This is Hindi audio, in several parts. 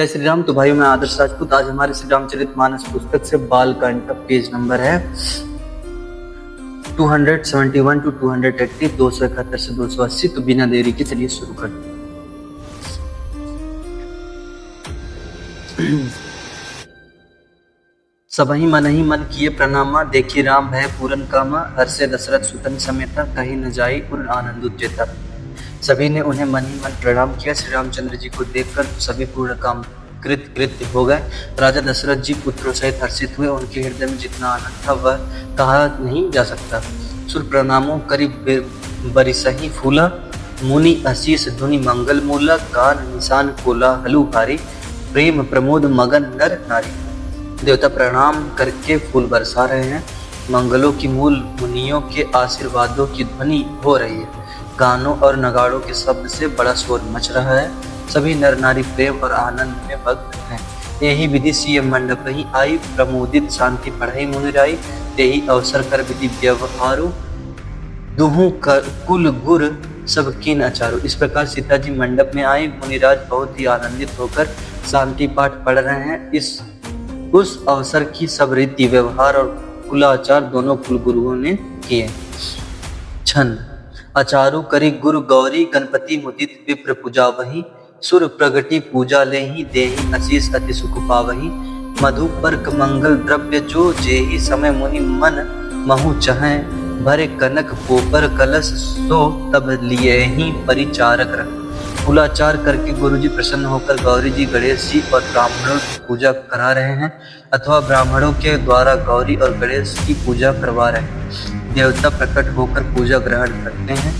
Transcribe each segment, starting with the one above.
जय श्री राम। तो भाइयों, मैं आदर्श राजपूत। आज हमारे श्री रामचरितमानस पुस्तक से बालकांड का पेज नंबर है 271 टू 280, 271 से 280। तो बिना देरी के चलिए शुरू करते हैं। सबहि मनहि मन किए प्रणामा, देखी राम भय पूरन कामा, हर्षे दशरथ सुतन समेता, कहीं न जाई उन आनंद उज्जेता। सभी ने उन्हें मन ही मन प्रणाम किया। श्री रामचंद्र जी को देखकर सभी पूर्ण काम कृत्य हो गए। राजा दशरथ जी पुत्रों सहित हर्षित हुए। उनके हृदय में जितना आनंद था वह कहा नहीं जा सकता। सुर प्रणामों करीब बरिसही फूला, मुनि आशीष धुनि मंगल मूला, कान निशान कोला हलु भारी, प्रेम प्रमोद मगन नर नारी। देवता प्रणाम करके फूल बरसा रहे हैं। मंगलों की मूल मुनियों के आशीर्वादों की ध्वनि हो रही है। गानों और नगाड़ों के शब्द से बड़ा शोर मच रहा है। सभी नर नारी प्रेम और आनंद में मग्न हैं। यही विधि सिय मंडप ही आई, प्रमोदित शांति पढ़ई मुनिराई, यही अवसर कर विधि व्यवहारो, दुहु कुल गुर सब कीन अचारो। इस प्रकार सीता जी मंडप में आए। मुनिराज बहुत ही आनंदित होकर शांति पाठ पढ़ रहे हैं। उस अवसर की सब रीति व्यवहार और कुलाचार दोनों कुलगुरुओं ने किए। छंद। अचारु करी गुरु गौरी, गणपति मुदित विप्र पूजा वही, सुर प्रगति पूजा लेहि, देहि आशीष अति सुख पावही। मधु पर्क मंगल द्रव्य जो, जेहि समय मुनि मन महु चहै, भरे कनक पोपर कलश सो, तब लिए ही परिचारक रख। कुलाचार करके गुरुजी प्रसन्न होकर गौरी जी, गणेश जी और ब्राह्मणों की पूजा करा रहे हैं, अथवा ब्राह्मणों के द्वारा गौरी और गणेश की पूजा करवा रहे हैं। देवता प्रकट होकर पूजा ग्रहण करते हैं,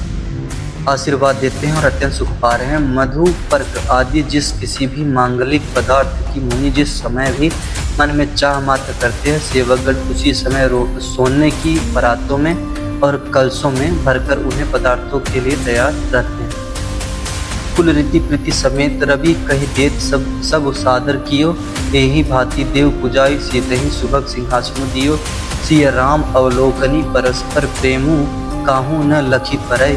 आशीर्वाद देते हैं और अत्यंत सुख पा रहे हैं। मधु पर्क आदि जिस किसी भी मांगलिक पदार्थ की मुनि जिस समय भी मन में चाह मात्र करते हैं, सेवकगण उसी समय सोने की परातों में और कलशों में भरकर उन्हें पदार्थों के लिए तैयार रखते हैं। कुल रीति प्रीति समेत रवि कही देत सब सादर कियो, यही भांति देव पूजाई, सीतहि सुभग सिंहासन दियो। सिय राम अवलोकनी परस्पर प्रेमु, काहू न लखी परय,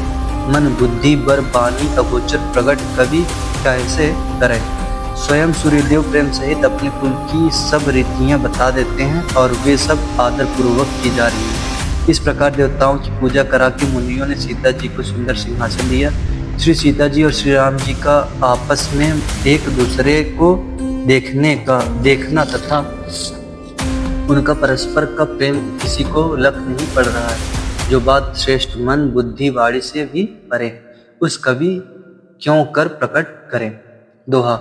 मन बुद्धि बर बानी अगोचर, प्रगट कवि कैसे करे। स्वयं सूर्यदेव प्रेम सहित अपने कुल की सब रीतियां बता देते हैं और वे सब आदर पूर्वक की जा रही है। इस प्रकार देवताओं की पूजा करा के मुनियों ने सीता जी को सुंदर सिंहासन दिया। श्री सीता जी और श्री राम जी का आपस में एक दूसरे को देखना तथा उनका परस्पर का प्रेम किसी को लख नहीं पड़ रहा है। जो बात श्रेष्ठ मन बुद्धि वाणी से भी परे, उस कवि क्यों कर प्रकट करे। दोहा।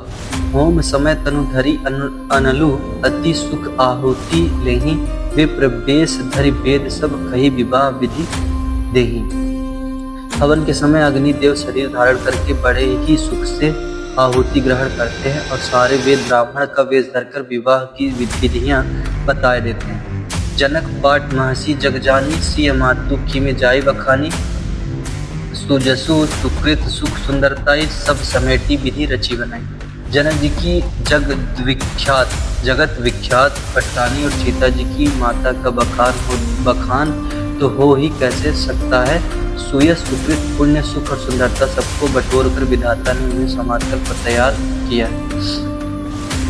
होम समय तनु धरि अनलु, अति सुख आहुति लेहि, विप्र बेश धरि वेद सब कही, विवाह विधि देहि। हवन के समय अग्नि देव शरीर धारण करके बड़े ही सुख से आहुति ग्रहण करते हैं और सारे वेद ब्राह्मण का वेश धरकर विवाह की विधियां बताए देते हैं। जनक पाठ महसी जगजानी, सिय मातु की में जाय बखानी, सुजसु सुकृत सुख सुंदरताई, सब समेटी विधि रची बनाई। जनक जी की जगत विख्यात पटरानी और सीता जी की माता का बखान तो हो ही कैसे सकता है। सुयस सुकृत पुण्य सुख और सुंदरता सबको बटोर कर विधाता ने उन्हें समाज कर तैयार किया।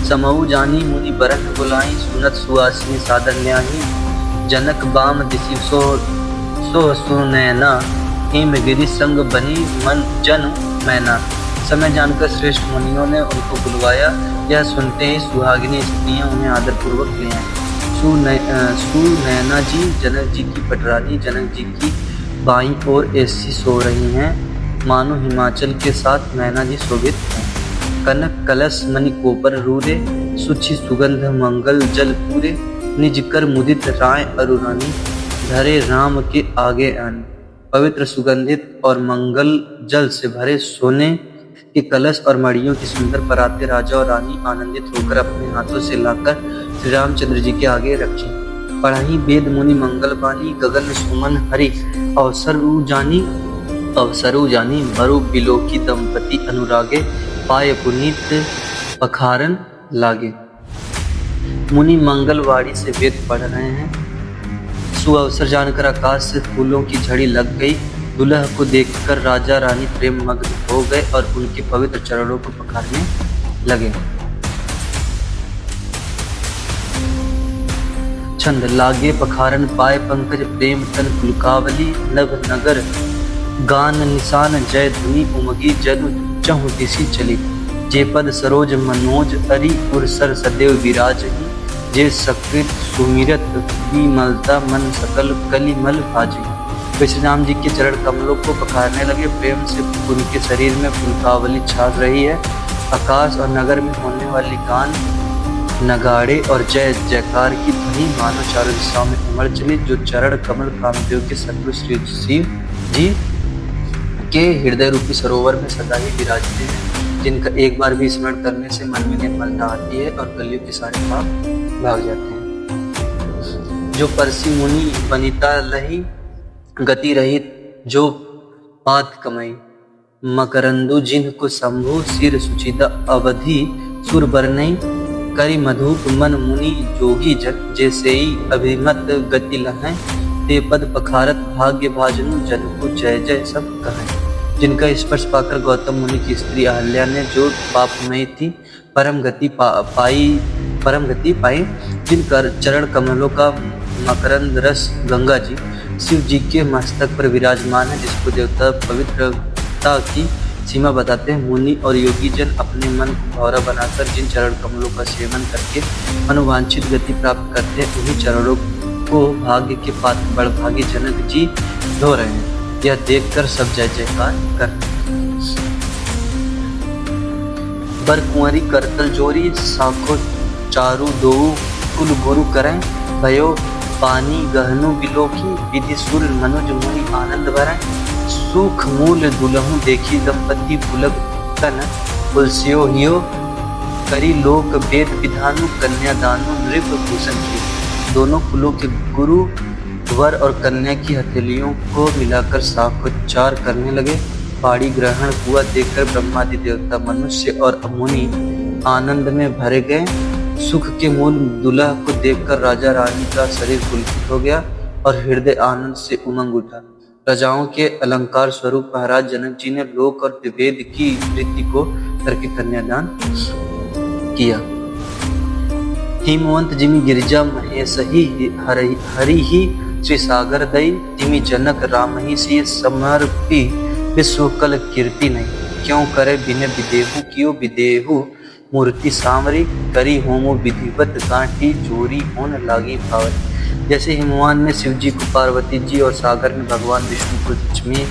समऊ जानी मुनि बरन बुलाई, सुनत सुआसिनी सादर न्याही, जनक बाम दिशि सो सुनैना, हेम गिरि संग बनी मन जन मैना। समय जानकर श्रेष्ठ मुनियों ने उनको बुलवाया। यह सुनते ही सुहागिनी स्त्रियां उन्हें आदर पूर्वक ले आईं। सुनैना जी जनक जी की पटरानी, जनक जी की बाईं ओर ऐसी सो रही हैं मानो हिमाचल के साथ मैना जी शोभित हैं। कनक कलश मणि कोपर रूरे, सुचि सुगंध मंगल जल पूरे, निज कर मुदित राय अरुरानी, धरे राम के आगे आनी। पवित्र सुगंधित और मंगल जल से भरे सोने के कलश और मड़ियों की सुंदर पराते राजा और रानी आनंदित होकर अपने हाथों से लाकर श्री रामचंद्र जी के आगे रखी। पढ़ाई वेद मुनि मंगल बानी, गगन सुमन हरि अवसरु जानी, मरु बिलोकी दंपति अनुरागे, पाय पुनीत पखारन लागे। मुनि मंगलवाड़ी से वेद पढ़ रहे हैं। सुअवसर जानकर आकाश से फूलों की झड़ी लग गई। दुल्हा को देखकर राजा रानी प्रेम मग्न हो गए और उनके पवित्र चरणों को पखारने लगे। छंद लागे पखारन पाए पंकज प्रेम तन पुलकावली नभ नगर गान निशान जय धुनि उमगी जनु चहु दिशि चली जे पद सरोज मनोज अरि उर सर सदैव विराजही जे सकृत सुमिरत विमलता मन सकल कलिमल भाजी। तो श्री राम जी के चरण कमलों को पखारने लगे, प्रेम से उनके शरीर में पुलकावली छा रही है। आकाश और नगर में होने वाली गान नगाड़े और जय जयकार की ध्वनि मानो चारों दिशाओं में उमड़ चली। जो चरण कमल कामदेव के सद्गुरु श्री शिव जी के हृदय रूपी सरोवर में सदा ही विराजते हैं, जिनका एक बार भी स्मरण करने से मन में निर्मलता आती है और कलयुग के सारे पाप भाग जाते हैं। जो परसी मुनि वनिता लही गति रहित जो पात कमई मकरंदु जिनको शंभु सिर सुचिता अवधि सुर बरनई करी मधुप मन मुनि जोगी जन जैसेई अभिमत गति लहै ते पद पखारत भाग्य भाजनु जन को जय जय सब कहें। जिनका स्पर्श पाकर गौतम मुनि की स्त्री अहल्या ने जो पापमयी थी परम गति पाई जिनका चरण कमलों का मकरंद रस गंगा जी शिव जी के मस्तक पर विराजमान है, जिसको देवता पवित्रता की सीमा बताते हैं। मुनि और योगी जन अपने मन को भौरा बनाकर जिन चरण कमलों का सेवन करके मनोवांछित गति प्राप्त करते हैं, उन्हीं चरणों को भाग्य के पात्र बड़भागी जनक जी धो रहे हैं। यह देखकर सब जय जयकार कर बर कुंवरी करतल जोरी साखो चारु दो कुल गुरु करें भयो पानी गहनु बिलोकी विधि सुर मनुज मुनि आनंद भरें सुख मूल दुलहु देखी दंपति पुलक तन तुलसियो हियो करी लोक वेद विधानु कन्यादानु नृप भूषण की। दोनों कुलों के गुरु वर और कन्या की हथेलियों को मिलाकर साखोच्चार करने लगे। पाड़ी ग्रहण हुआ देखकर ब्रह्मादि देवता मनुष्य और मुनि आनंद में भरे गए। सुख के मूल दुल्हा को देखकर राजा रानी का शरीर पुलकित हो गया और हृदय आनंद से उमंग उठा। राजाओं के अलंकार स्वरूप महाराज जनक जी ने लोक और वेद की रीति को करके कन्यादान किया। हिमवंत जिमि गिरिजा महेश ही हरि ही श्री सागर दई तिमि जनक राम ही से समर्पी विश्व कल कीर्ति नहीं क्यों करे बिन विदेहु कियो विदेहु मूर्ति सामरी करी होमो विधिवत गांठी जोरी होन लागी भावरी। जैसे हिमवान ने शिव जी को पार्वती जी और सागर में भगवान विष्णु को लक्ष्मी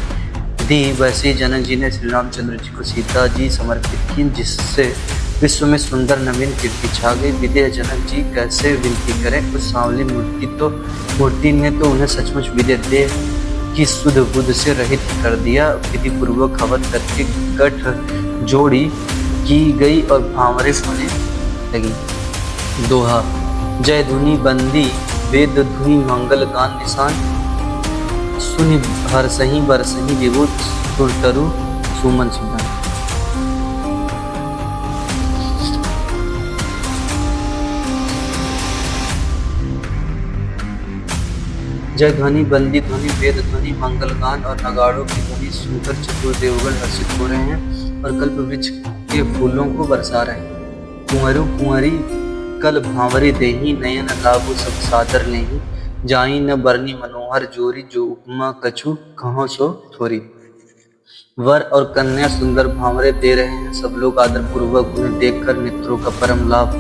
दी, वैसे जनक जी ने श्री रामचंद्र जी को सीता जी समर्पित की, जिससे विश्व में सुंदर नवीन कीर्ति छा गई। विदेह जनक जी कैसे विनती करें, उस सांवली मूर्ति ने तो उन्हें सचमुच विदेह देह की शुद्ध बुद्ध से रहित कर दिया। विधि पूर्वक हवन करके गठ जोड़ी की गई और भांवरे होने लगी। दोहा जय धुनि बंदी वेद धुनि मंगल गान निशान सुनि हरसही बरसही विभूत सुरतरु सुमन सुमन। जय ध्वनि बंदी ध्वनि वेद ध्वनि मंगल गान और नगाड़ों की ध्वनि सुनकर चतुर देवगण हर्षित हो रहे हैं और कल्प वृक्ष के फूलों को बरसा रहे हैं। कुंवरों कुंवरी कल भांवरे देही नयन लाभु सब सादर नहीं जाई न बरनी मनोहर जोरी जो उपमा कछु कहो सो थोरी। वर और कन्या सुंदर भांवरे दे रहे हैं, सब लोग आदर पूर्वक उन्हें देखकर नेत्रों का परम लाभ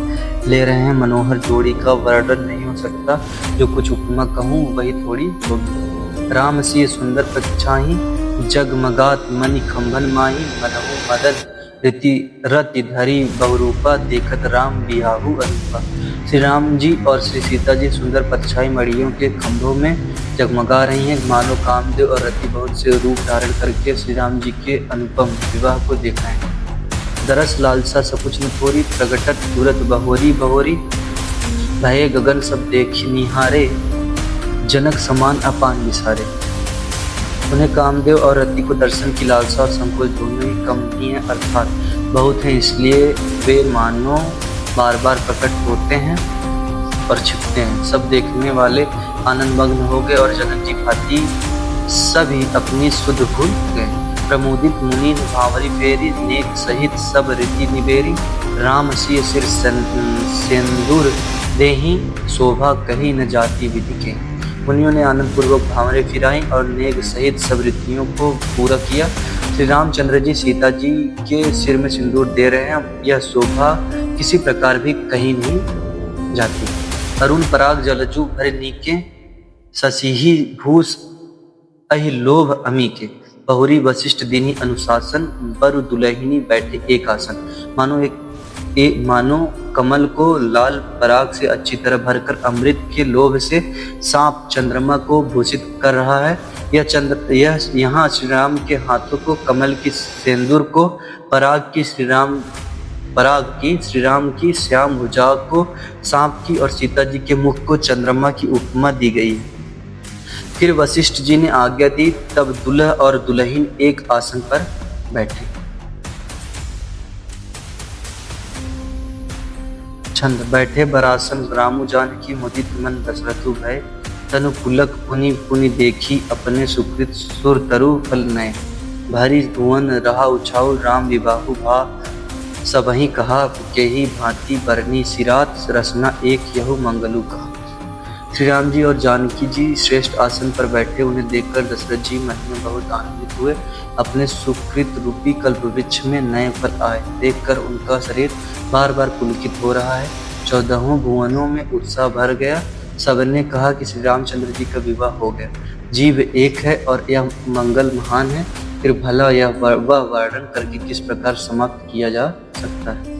ले रहे हैं। मनोहर जोड़ी का वर्णन नहीं हो सकता, जो कुछ उपमा कहूँ वही थोड़ी होगी। राम सी सुंदर पक्षाही जगमगात मणि खंभन माही मनहु मदन रति धरी बहुरूपा देखत राम बियाहु अनुपा। श्री राम जी और श्री सीता जी सुंदर परछाई मड़ियों के खंभों में जगमगा रही हैं, मानो कामदेव और रति बहुत से रूप धारण करके श्री राम जी के अनुपम विवाह को देख रहे हैं। दरस लालसा सकुच न थोरी प्रगटत तुरत बहोरी बहोरी भये गगन सब देख निहारे जनक समान अपान विसारे। उन्हें कामदेव और रति को दर्शन की लालसा और संकोच दोनों ही कम ही हैं, अर्थात बहुत हैं, इसलिए वे मानो बार बार प्रकट होते हैं और छिपते हैं। सब देखने वाले आनंद मग्न हो गए और जनक जी भांति सभी अपनी सुध भूल गए। प्रमोदित मुनि भांवरी फेरी नेक सहित सब रीति निबेरी राम सिय सिर सेंदूर देहि शोभा कही न जाती विधि के। मुनियों ने आनंद पूर्वक भावरें फिराई और नेग सहित सब रीतियों को पूरा किया। श्री रामचंद्र जी सीता जी के सिर में सिंदूर दे रहे हैं, यह शोभा किसी प्रकार भी कहीं नहीं जाती। अरुण पराग जलजु भरे नीके ससिही भूस अहि लोभ अमी के। बहुरी वशिष्ठ दीनी अनुशासन बरु दुलहिनी बैठे एक आसन। मानो कमल को लाल पराग से अच्छी तरह भरकर अमृत के लोभ से सांप चंद्रमा को भूषित कर रहा है। यह यहाँ श्री राम के हाथों को कमल की सेंदूर को, पराग की श्री राम की श्याम भुजा को सांप की और सीता जी के मुख को चंद्रमा की उपमा दी गई है। फिर वशिष्ठ जी ने आज्ञा दी, तब दुल्हा और दुल्हन एक आसन पर बैठे। छंद। बैठे बरासन रामु जानकी मुदित मन दशरथु भय। तनु पुलक पुनि पुनि देखी अपने सुकृत सुर तरु फल नय। भारी भुवन रहा उछाऊ राम विबाहु भा। सबहि कहा केही भांति बरनी सिरात रसना एक यहु मंगलु कहा। श्री राम जी और जानकी जी श्रेष्ठ आसन पर बैठे उन्हें देखकर दशरथ जी मन में बहुत आनंदित हुए। अपने सुकृत रूपी कल्प वृक्ष में नए फल आए देखकर उनका शरीर बार बार पुलकित हो रहा है। 14 भुवनों में उत्साह भर गया। सबने कहा कि श्री रामचंद्र जी का विवाह हो गया। जीव एक है और यह मंगल महान है। फिर भला यह वर्णन करके किस प्रकार समाप्त किया जा सकता है।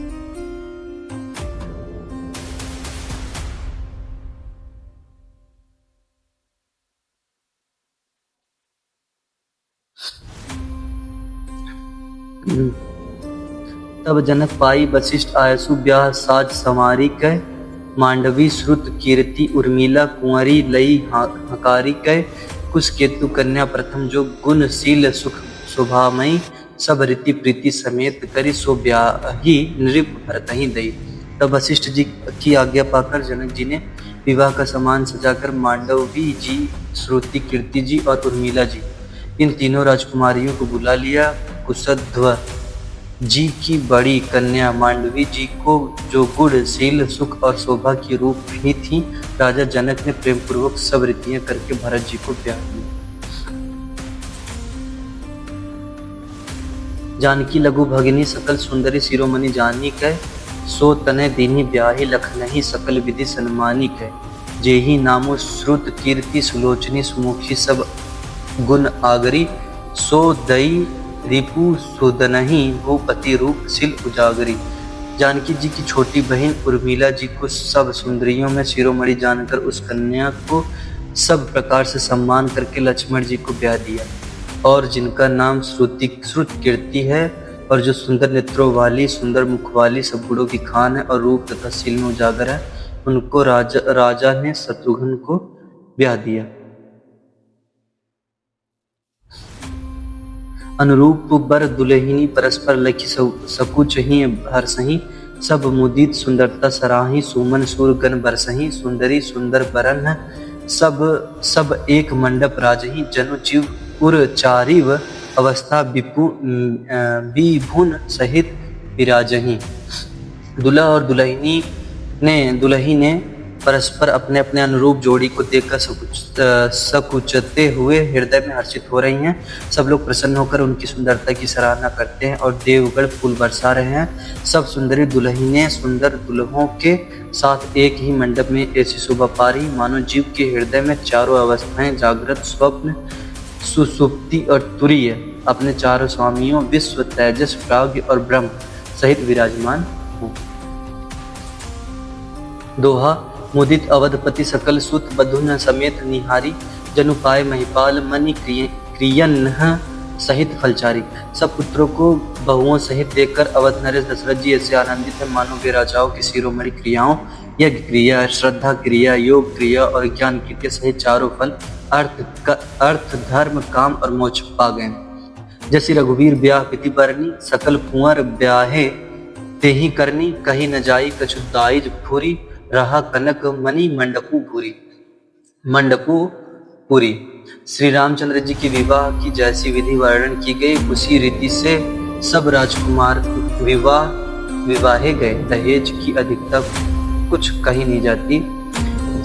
तब जनक पाई वशिष्ठ आयसु ब्याह साज संवारी कह। मांडवी श्रुत कीर्ति उर्मिला कुंवरी लई हकारी कह। कुश केतु कन्या प्रथम जो गुणशील सुख शोभामयी। सब रीति प्रीति समेत करी सो ब्याही नृप भरतहि दई। तब वशिष्ठ जी की आज्ञा पाकर जनक जी ने विवाह का सामान सजाकर मांडवी जी, श्रुति कीर्ति जी और उर्मिला जी, इन तीनों राजकुमारियों को बुला लिया। कुशध्व जी की बड़ी कन्या मांडवी जी को, जो गुणशील सुख और शोभा की रूप ही थी, राजा जनक ने प्रेम पूर्वक सब रीतियां करके भरत जी को ब्याह दिया। जानकी लघु भगिनी सकल सुंदरी शिरोमणि जानी कह। सो तने दीनी ब्याही लखनही सकल विधि सन्मानी कह। जेहि नामो श्रुत कीर्ति सुलोचनी सुमुखी सब गुण आगरी। सो दई रिपु सुदनहि भूपति रूप सिल उजागरी। जानकी जी की छोटी बहन उर्मिला जी को सब सुंदरियों में शिरोमणि जानकर उस कन्या को सब प्रकार से सम्मान करके लक्ष्मण जी को ब्याह दिया। और जिनका नाम श्रुत कीर्ति है और जो सुंदर नेत्रों वाली, सुंदर मुख वाली, सब गुणों की खान है और रूप तथा शील में उजागर है, उनको राजा ने शत्रुघ्न को ब्याह दिया। अनुरूप बर दुलहिनी परस्पर लखी सकुच ही हरसही। सब मुदित सुंदरता सराही सुमन सुर गण बरसही। सुंदरी सुंदर बरन सब एक मंडप राजही। जनु जीव उर चारिव अवस्था विभुन सहित विराजही। दुल्हा और दुल्ही ने परस्पर अपने अपने अनुरूप जोड़ी को देखकर सकुचते हुए हृदय में हर्षित हो रही हैं। सब लोग प्रसन्न होकर उनकी सुंदरता की सराहना करते हैं और देवगण फूल बरसा रहे हैं। सब सुंदरी दुल्हनें सुंदर दुल्हों के साथ एक ही मंडप में ऐसी शोभा पा रही मानो जीव के हृदय में चारों अवस्थाएं जागृत, स्वप्न, सुसुप्ति और तुरीय अपने चारों स्वामियों विश्व, तेजस, प्राज्ञ और ब्रह्म सहित विराजमान हो। दोहा। मुदित अवधपति सकल सुत बधुन समेत निहारी। जनु पाए महिपाल मणि क्रियन सहित फलचारी। सब पुत्रों को बहुओं सहित देखकर अवध नरेश दशरथ जी ऐसे आनंदित है मानो वे राजाओं की शिरोमणि क्रियाओं, यज्ञ क्रिया, श्रद्धा क्रिया, योग क्रिया और ज्ञान क्रिया सहित चारों फल अर्थ, धर्म, काम और मोक्ष पा गए। जैसी रघुवीर ब्याह विधि बरनी। सकल कुंवर ब्याहे तेहि करनी। कही न जाई कछु दाइज फूरी। रहा कनक मणि मंडपू पुरी। श्री रामचंद्र जी के विवाह की जैसी विधि वर्णन की गई, उसी रीति से सब राजकुमार विवाह विवाहे गए। दहेज की अधिकता कुछ कही नहीं जाती।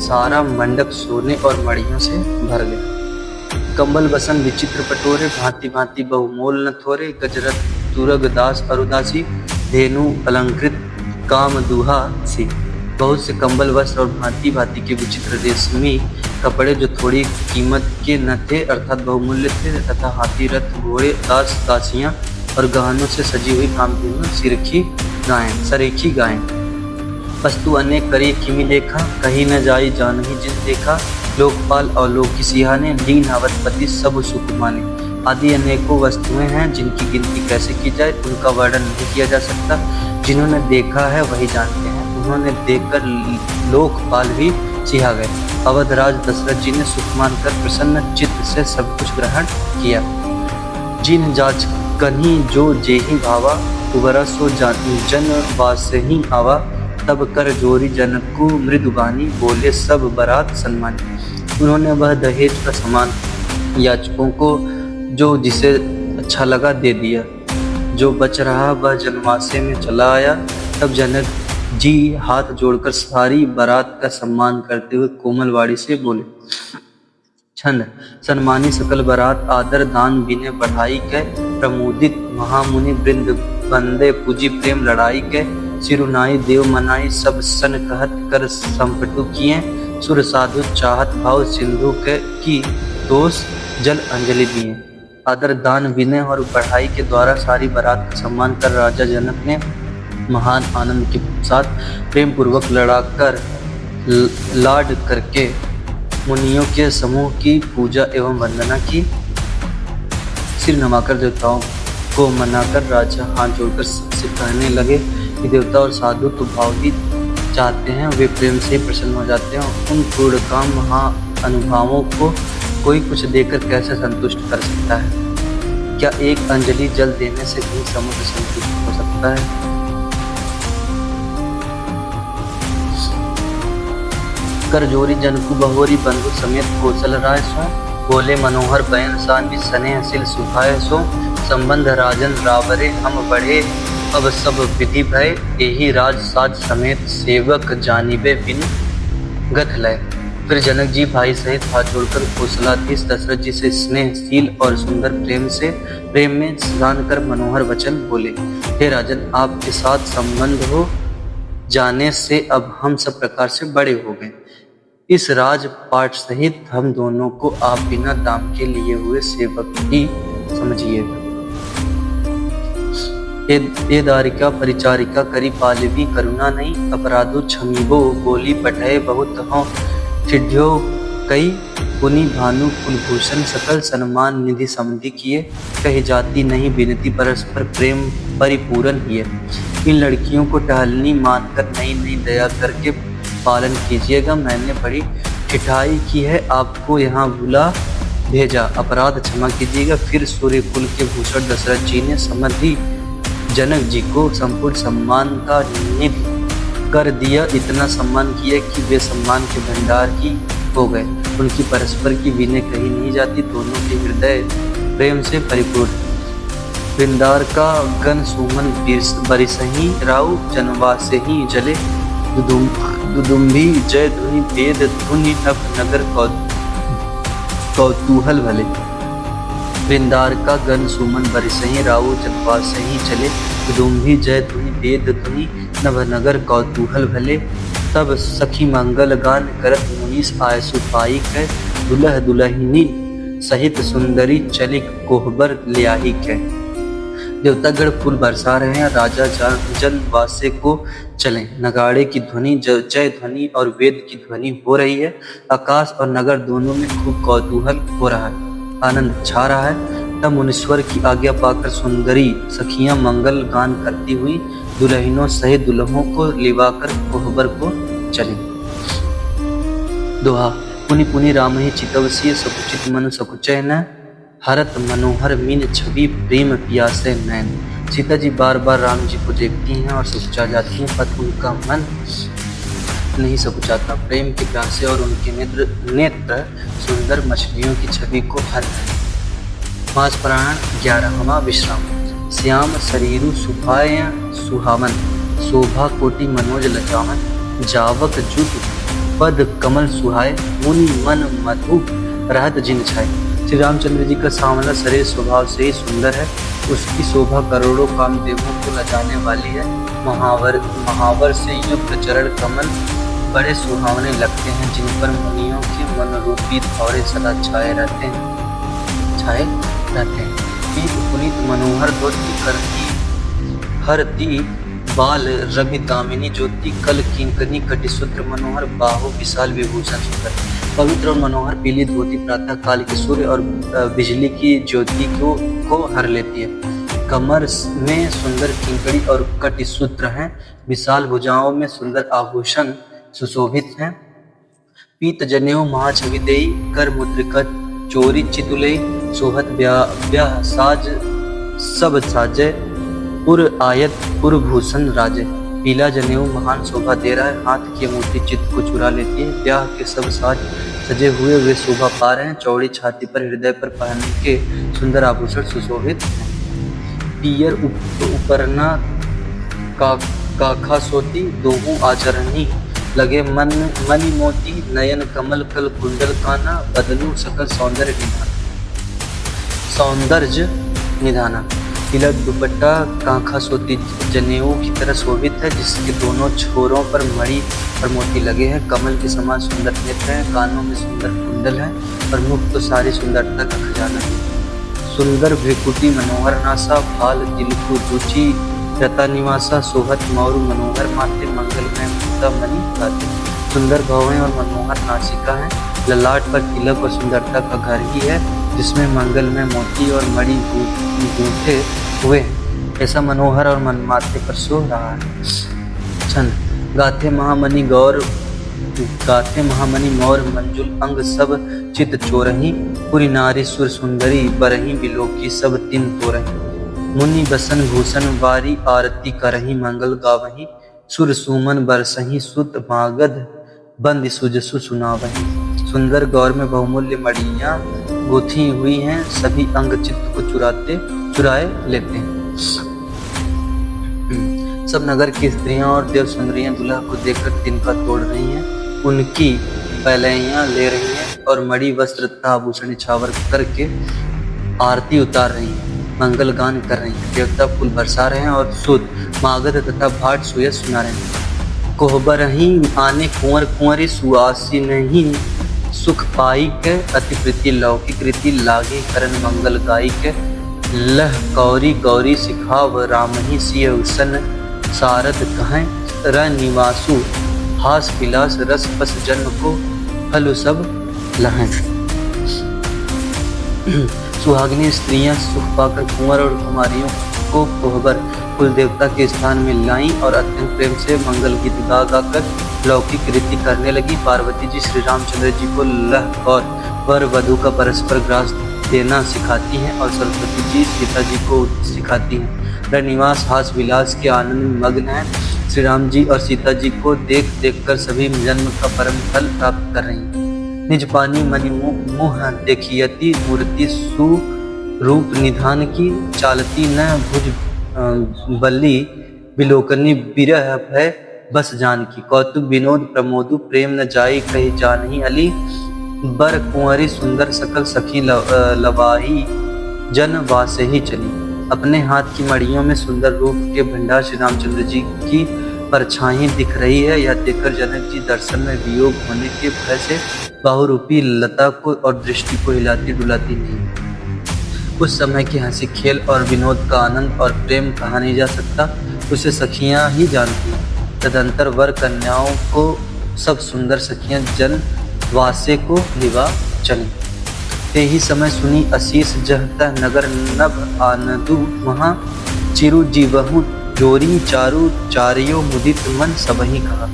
सारा मंडप सोने और मड़ियों से भर गया। कंबल बसन विचित्र पटोरे, भांति भांति बहुमोल न थोरे। गजरत तुरग दास अरुदासी, धेनु अलंकृत काम दुहा सी। बहुत से कंबल वस्त्र और भांति भांति के विचित्र रेशमी कपड़े जो थोड़ी कीमत के न थे अर्थात बहुमूल्य थे, तथा हाथी रथ घोड़े दास दासियां और गहनों से सजी हुई कामधेनु सरीखी गायें। वस्तु अनेक करी किमि लेखा, कहीं न जाई जानही जिन देखा। लोकपाल और लोक सिहाने, लीन अवधपति सब सुख माने। आदि अनेकों वस्तुएं हैं जिनकी गिनती कैसे की जाए, उनका वर्णन नहीं किया जा सकता। जिन्होंने देखा है वही जानते हैं। उन्होंने देखकर लोकपाल भी सिहा गए। अवधराज दशरथ जी ने सुख मानकर प्रसन्न चित्त से सब कुछ ग्रहण किया। जिन जाच कन्ही जो जेहि भावा, उबरा सो जन वासहि आवा। तब कर जोरी जनकु मृदुबानी, बोले सब बरात सन्मानी। उन्होंने वह दहेज का सामान याचकों को जो जिसे अच्छा लगा दे दिया। जो बच रहा वह जनवासे में चला आया। तब जनक जी हाथ जोड़कर सारी बारात का सम्मान करते हुए कोमलवाड़ी से बोले। छंद। सन्मानी सकल बारात, आदर दान बिने बढ़ाई के। प्रमोदित महामुनि वृंद बंदे, पूजी प्रेम लड़ाई के। सिरुनाई देव मनाई, सब सन कहत कर संपटु किए। सुर साधु चाहत भाव सिंधु के की, दोष जल अंजलि दिए। आदर दान विनय और बढ़ाई के द्वारा सारी बारात का सम्मान कर राजा जनक ने महान आनंद के साथ प्रेम पूर्वक लड़ाकर लाड करके मुनियों के समूह की पूजा एवं वंदना की। सिर नवाकर देवताओं को मनाकर राजा हाथ जोड़कर सबसे कहने लगे कि देवता और साधु तो भाव ही चाहते हैं, वे प्रेम से प्रसन्न हो जाते हैं। उन पूर्ण काम महाअनुभावों को कोई कुछ देकर कैसे संतुष्ट कर सकता है? क्या एक अंजलि जल देने से भी समुद्र संतुष्ट हो सकता है? करजोरी जनकु बहोरी, बंधु समेत कौशल राय सो। बोले मनोहर बयन सान्वी, स्नेह सिल सुभाय सो। संबंध राजन रावरे, हम बढ़े अब सब विधि भय। यही राज साज समेत, सेवक जानिबे बिन गत लय। फिर जनक जी भाई सहित हाथ जोड़कर कौशलाधीश दशरथ जी से स्नेहशील और सुंदर प्रेम में स्नान कर मनोहर वचन बोले। हे राजन, आपके साथ संबंध हो जाने से अब हम सब प्रकार से बड़े हो गए। इस राजपाट सहित हम दोनों को आप बिना दाम के लिए हुए सेवक ही समझिएगा। ये दारिका परिचारिका करी पालवी, करुणा नहीं अपराधो क्षमीबो। बोली पठय बहुत हों ठिड्यो कई, पुनि भानु कुलभूषण सकल सन्मान निधि समधि किए। कही जाती नहीं बिनती परस्पर प्रेम परिपूर्ण ही है। इन लड़कियों को टहलनी मानकर नई नई दया करके पालन कीजिएगा। मैंने बड़ी ठिठाई की है, आपको यहाँ बुला भेजा, अपराध क्षमा कीजिएगा। फिर सूर्य कुल के भूषण दशरथ जी ने समधि जनक जी को संपूर्ण सम्मान का निधि कर दिया। इतना सम्मान किया कि वे सम्मान के भंडार ही हो गए। उनकी परस्पर की विनय कही नहीं जाती, दोनों के हृदय प्रेम से परिपूर्ण। वृंदार का गन सुमन बरिसही, राउ जनवासे ही जले। दुदुम्भी जय धुनि वेद धुनि, नभ नगर कौतूहल भले। वृंदार का गन सुमन बरिसही, राउ जनवासे ही चले। दुदुम्भी जय धुनि वेद धुनि, नभ नगर कौतूहल भले। तब सखी मंगल गान करत, मुनीस आय सुपाई कै। दुल्ह दुल्हिनी सहित सुंदरी, चली कोहबर लियाही कै। देवतागण फूल बरसा रहे हैं, राजा जनवासे को चले। नगाड़े की ध्वनि, जय ध्वनि और वेद की ध्वनि हो रही है। आकाश और नगर दोनों में खूब कौतूहल हो रहा है, आनंद छा रहा है। तब मुनीश्वर की आज्ञा पाकर सुंदरी सखियां मंगल गान करती हुई दुल्हनों सहित दुल्हों को लिवाकर कोहबर को चली। दोहा। पुनि पुनि राम ही चितवसी, सकुचित मन सकुचय न। हरत मनोहर मीन छवि, प्रेम पियासे नैन। सीता जी बार बार राम जी को देखती हैं और सकुचा जाती हैं, पर उनका मन नहीं सकुचाता। प्रेम के प्यासे और उनके नेत्र सुंदर मछलियों की छवि को हर है। मास प्राण 11वां विश्राम। श्याम शरीरु सुभाय सुहावन, शोभा कोटि मनोज लजाहन, जावक जुग पद कमल सुहाए, मुनि मन मधु रहत जिन छाए। श्री रामचंद्र जी का सांवला शरीर स्वभाव से ही सुंदर है। उसकी शोभा करोड़ों कामदेवों को लजाने वाली है। महावर से युक्त चरण कमल बड़े सुहावने लगते हैं, जिन पर मुनियों के मनरूपी भौरे सदा छाए रहते हैं। पीत पुनीत मनोहर धोती करती हरती बाल रवि दामिनी ज्योति कल किंकनी कटिसूत्र मनोहर बाहु विशाल विभूषण सुंदर। पवित्र और मनोहर पीली धोती प्रातः काल के सूर्य और बिजली की ज्योति को हर लेती है। कमर में सुंदर किंकड़ी और कटिसूत्र हैं। विशाल भुजाओं में सुंदर आभूषण सुशोभित हैं। पीत जनेऊ महाछविदेई कर मुद्रिका चोरी चितुलई सोहत ब्याह साज सब साजे पुर आयत पुरभूषण राजे। पीला जनेऊ महान शोभा दे रहा है। हाथ की अंगूठी चित्त को चुरा लेती है। ब्याह के सब साज सजे हुए वे शोभा पा रहे हैं। चौड़ी छाती पर हृदय पर पहनने के सुंदर आभूषण सुशोभित हैं। पियर उपरना काखा सोती दोहू आचरणी लगे मणि मोती नयन कमल कल कुंडल काना बदलू सकल सौंदर्य निधाना। तिलक दुपट्टा कांखा सोती जनेऊ की तरह शोभित है, जिसके दोनों छोरों पर मणि और मोती लगे हैं। कमल के समान सुंदर नेत्र हैं। कानों में सुंदर कुंडल है और मुख तो सारी सुंदरता का खजाना है। सुंदर भ्रिकुटी मनोहर नासा फाल तिलकु रुचि रता निवासा सोहत मौरु मनोहर माथे मंगल में मुक्ता मणि गाते। सुंदर भवें और मनोहर नासिका है। ललाट पर तिलक और सुंदरता का घर ही है, जिसमें मंगल में मोती और मणि गूंथे हुए हैं। ऐसा मनोहर और मन माथे पर सो रहा है। छंद गाथे महामणि मौर मंजुल अंग सब चित चोरही पुरी नारी सुर सुंदरी बरही बिलोकी सब तिन तोरही। मुनि बसन भूषण वारी आरती करही मंगल गावही सुर सुमन बरसही सुत मागध बंद सुजसु सुनावही। सुंदर गौर में बहुमूल्य मणियां गुथी हुई हैं। सभी अंग चित्त को चुराए लेते हैं। सब नगर की स्त्रियां और देव सुंदरियां दुल्हा को देखकर तिनका तोड़ रही हैं। उनकी पहलैयां ले रही हैं और मणि वस्त्र तथा आभूषण छावर करके आरती उतार रही हैं। मंगल गान कर रही हैं। देवता फूल बरसा रहे हैं और सुत मागध तथा भाट सुयस सुना रहे हैं। कोहबरही आने कुंवर कुंवरी सुआसी नहीं सुख पाई के अति प्रीति लौकिक रीति लागे करण मंगल गाई के। लह गौरी गौरी सिखाव रामही सिय उसन सारद कहें र निवासु हास विलास रस पस जन्म को फल सब लहें। सुहागिनी स्त्रियां सुख पाकर कुंवर और कुमारियों को कोहबर कुल देवता के स्थान में लाई और अत्यंत प्रेम से मंगल गीत गा कर लौकिक रीति करने लगी। पार्वती जी श्री रामचंद्र जी को लह और वर वधु का परस्पर ग्रास देना सिखाती हैं और सरस्वती जी सीता जी को सिखाती हैं। रनिवास हास विलास के आनंद में मग्न है। श्री राम जी और सीता जी को देख कर सभी जन्म का परम फल प्राप्त कर रही हैं। निज पानी मणि मुह देखियति मूर्ति सुरूप निधान की चालती न भुज बल्ली बिलोकनी बिरह भय बस जान की। कौतुक विनोद प्रमोदु प्रेम न जाई कही जानही अली बर कुंवरी सुंदर सकल सखी लवाही जन वासे ही चली। अपने हाथ की मड़ियों में सुंदर रूप के भंडार श्री रामचंद्र जी की परछाई दिख रही है। यह देखकर जनक जी दर्शन में वियोग होने के भय से बहुरूपी लता को और दृष्टि को हिलाती डुलाती नहीं। उस समय की हंसी खेल और विनोद का आनंद और प्रेम कहा नहीं जा सकता, उसे सखियां ही जानती हैं। तदंतर वर कन्याओं को सब सुंदर सखियां जन वासे को लिवा चली। ते ही समय सुनी असीस जहता नगर नभ आनदु महा चिरु जीवहु जोरी चारु चारियो मुदित मन सबही कहा।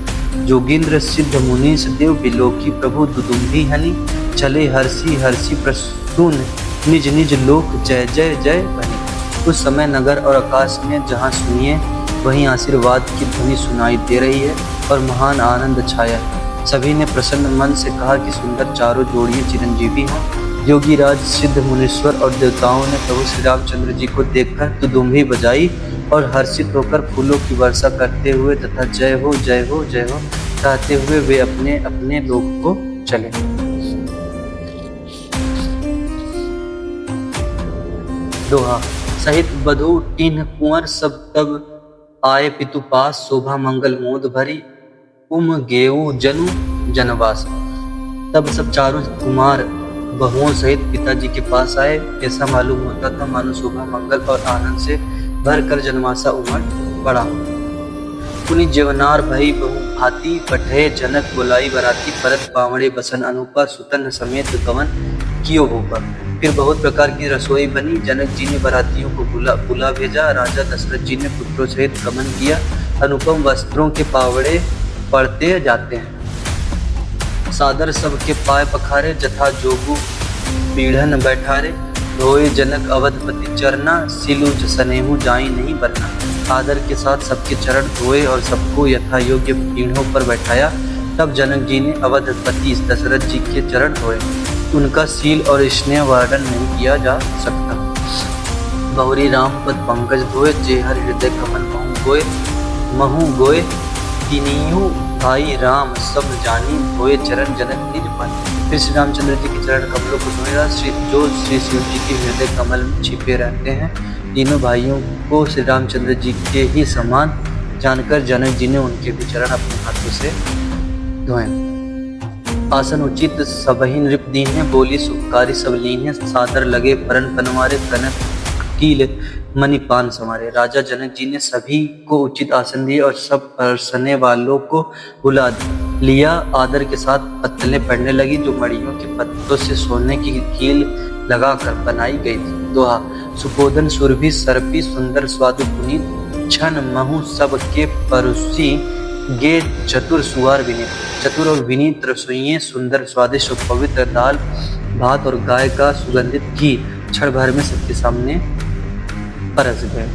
जोगिंद्र सिद्ध मुनीश देव बिलोकी प्रभु दुदुम्भी हनि चले हर्षि हर्षि प्रसून निज निज लोक जय जय जय बनी। उस समय नगर और आकाश में जहाँ सुनिए वहीं आशीर्वाद की ध्वनि सुनाई दे रही है और महान आनंद छाया है। सभी ने प्रसन्न मन से कहा कि सुंदर चारों जोड़ियां चिरंजीवी हों योगी राज सिद्ध मुनीश्वर और देवताओं ने प्रभु श्री रामचंद्र जी को देखकर दुदुम्भी बजाई और हर्षित होकर फूलों की वर्षा करते हुए तथा जय हो जय हो जय हो कहते हुए वे अपने अपने लोक को चले। दोहा। सहित बधू टीन्ह कुंवर सब तब आए पितु पास, शोभा मंगल मोद भरी गेऊ जनु जनवास। तब सब चारों कुमार बहुओं सहित पिताजी के पास आए। ऐसा मालूम होता था मानो शोभा मंगल और आनंद से भर कर जनमासा उमड़ पड़ा। पुनि जेवनार भई बहु भांति, पठे जनक बुलाई बराती, परत पावड़े बसन अनुपा, सुतन समेत गवन कियो भूपा। फिर बहुत प्रकार की रसोई बनी। जनक जी ने बरातियों को बुला भेजा। राजा दशरथ जी ने पुत्रों सहित गमन किया। अनुपम वस्त्रों के पावड़े पड़ते जाते हैं। सादर सबके पाय पखारे, जथा जोगु पीढ़न बैठारे। धोए जनक अवधपति चरना, सिलुज सनेहु जाई नहीं बरना। आदर के साथ सबके चरण धोए और सबको यथा योग्य पीढ़ों पर बैठाया। तब जनक जी ने अवधपति दशरथ जी के चरण धोए। उनका सील और स्नेह वर्णन नहीं किया जा सकता। बहुरी राम पद पंकज धोए, जे हर हृदय कमल महु गोए। तीनियों भाई राम सब जानी, धोए चरण जनक निज पानी। फिर श्री रामचंद्र जी के चरण कमलों को धोया, जो श्री शिव जी के हृदय कमल में छिपे रहते हैं। तीनों भाइयों को श्री रामचंद्र जी के ही समान जानकर जनक जी ने उनके भी चरण अपने हाथों से धोए। आसन उचित सबहि नृप दीन्हे, बोली सुखकारी सब लीन्हे। सादर लगे परन पनवारे, कनक कील मणिपान समारे। राजा जनक जी ने सभी को उचित आसन दिए और सब परसने वालों को बुला लिया। आदर के साथ पत्तलें पड़ने लगी, जो मड़ियों के पत्तों से सोने की कील लगाकर बनाई गई थी। दोहा। सुपोधन सुरभि सर्पी, सुंदर स्वादु पुनीत। क्षण महु सब के परुसी, गे चतुर सुवार विनीत। चतुर और विनीत रसोइये सुंदर स्वादिष्ट और पवित्र दाल भात और गाय का सुगंधित घी क्षण भर में सबके सामने परस गए।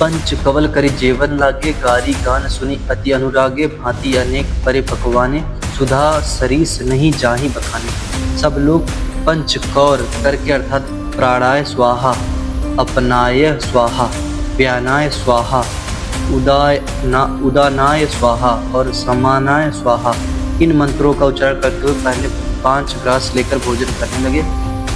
पंच कवल करी जेवन लागे, गारी गान सुनी अति अनुरागे। भांति अनेक परे पकवाने, सुधा सरीस नहीं जाहि बखाने। सब लोग पंच कौर करके अर्थात प्राणाय स्वाहा, अपनाय स्वाहा, व्यानाय स्वाहा, उदानाय स्वाहा और समानाय स्वाहा, इन मंत्रों का उच्चारण करते हुए पहले 5 ग्रास लेकर भोजन करने लगे।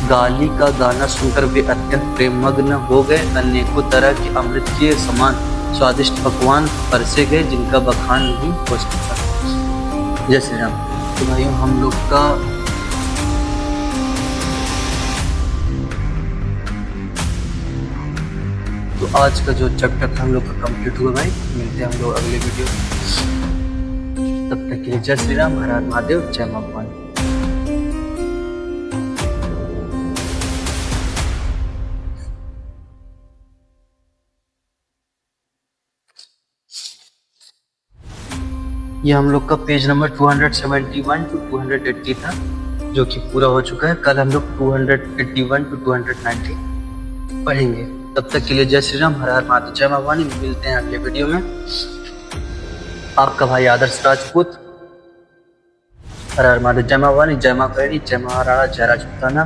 गाली का गाना सुनकर वे अत्यंत प्रेममग्न हो गए। अनेकों तरह के अमृत के समान स्वादिष्ट पकवान परसे गए, जिनका बखान नहीं हो सकता। जय श्री राम। तो भाइयों, हम लोग का तो आज का जो चैप्टर था हम लोग का कंप्लीट हुआ भाई। मिलते हैं हम लोग अगले वीडियो। तब तक के लिए जय श्री राम, हर हर महादेव, जय मां भवानी। ये हम लोग का पेज नंबर 271 to 280 था, जो कि पूरा हो चुका है। कल हम लोग 281 to 290 पढ़ेंगे। तब तक के लिए जय श्री राम, हर हर महादेव, जय मां भवानी। मिलते हैं अगले वीडियो में। आपका भाई आदर्श राजपूत। हर हर महादेव, जय मां भवानी, जय मां भैरवी, जय महाराणा, जय राजपूताना।